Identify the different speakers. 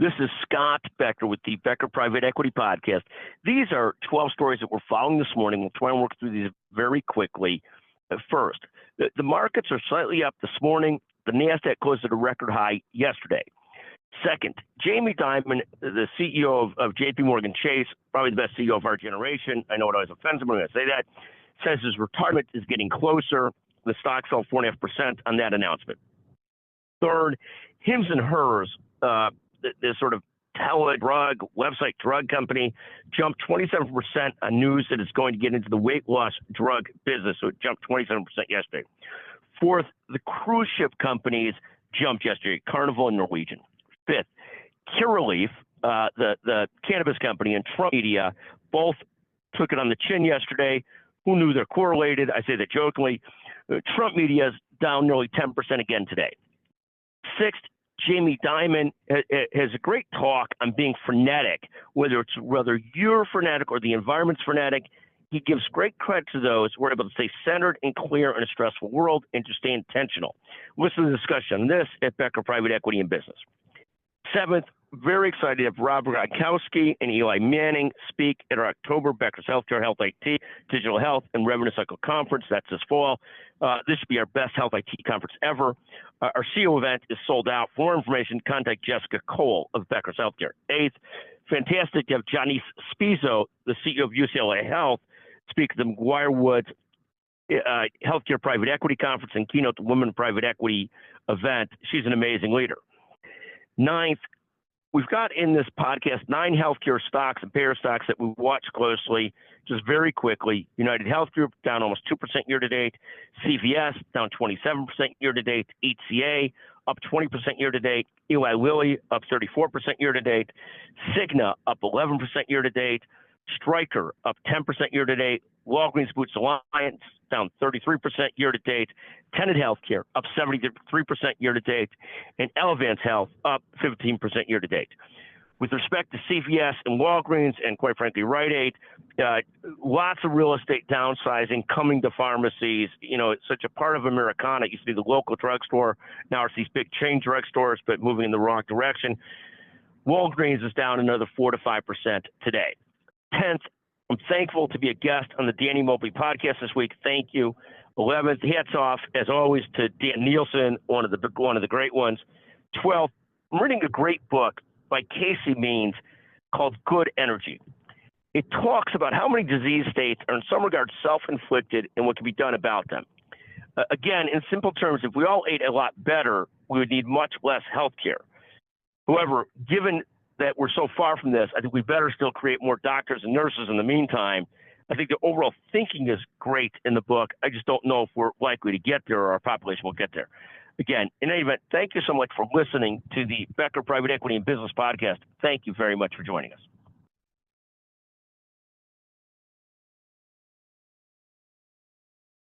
Speaker 1: This is Scott Becker with the Becker Private Equity Podcast. These are 12 stories that we're following this morning. We'll try and work through these very quickly. First, the markets are slightly up this morning. The NASDAQ closed at a record high yesterday. Second, Jamie Dimon, the CEO of JP Morgan Chase, probably the best CEO of our generation. I know it always offends him when I say that. Says his retirement is getting closer. The stock fell 4.5% on that announcement. Third, Hims and Hers, this sort of tele-drug website drug company, jumped 27% on news that it's going to get into the weight loss drug business. So it jumped 27% yesterday. Fourth, the cruise ship companies jumped yesterday, Carnival and Norwegian. Fifth, Curaleaf, the cannabis company, and Trump Media both took it on the chin yesterday. Who knew they're correlated? I say that jokingly. Trump Media is down nearly 10% again today. Sixth, Jamie Dimon has a great talk on being frenetic, whether you're frenetic or the environment's frenetic. He gives great credit to those who are able to stay centered and clear in a stressful world and to stay intentional. Listen to the discussion on this at Becker Private Equity and Business. Seventh, very excited to have Rob Gronkowski and Eli Manning speak at our October Becker's Healthcare, Health IT, Digital Health, and Revenue Cycle Conference. That's this fall. This should be our best Health IT conference ever. Our CEO event is sold out. For more information, contact Jessica Cole of Becker's Healthcare. Eighth, fantastic to have Janice Spizo, the CEO of UCLA Health, speak at the McGuire Woods Healthcare Private Equity Conference and keynote the Women Private Equity event. She's an amazing leader. Ninth, we've got in this podcast 9 healthcare stocks and payer stocks that we watch closely. Just very quickly, United Health Group down almost 2% year to date. CVS down 27% year to date. HCA up 20% year to date. Eli Lilly up 34% year to date. Cigna up 11% year to date. Stryker up 10% year to date. Walgreens Boots Alliance down 33% year to date. Tenet Healthcare up 73% year to date. And Elevance Health up 15% year to date. With respect to CVS and Walgreens and quite frankly Rite Aid, lots of real estate downsizing coming to pharmacies. It's such a part of Americana. It used to be the local drugstore. Now it's these big chain drugstores, but moving in the wrong direction. Walgreens is down another 4 to 5% today. 10th, I'm thankful to be a guest on the Danny Mobley podcast this week. Thank you. 11th, hats off as always to Dan Nielsen, one of the great ones. 12th, I'm reading a great book by Casey Means called Good Energy. It talks about how many disease states are in some regards self-inflicted and what can be done about them. Again, in simple terms, if we all ate a lot better, we would need much less health care. However, given that we're so far from this, I think we better still create more doctors and nurses in the meantime. I think the overall thinking is great in the book. I just don't know if we're likely to get there or our population will get there. Again, in any event, thank you so much for listening to the Becker Private Equity and Business Podcast. Thank you very much for joining us.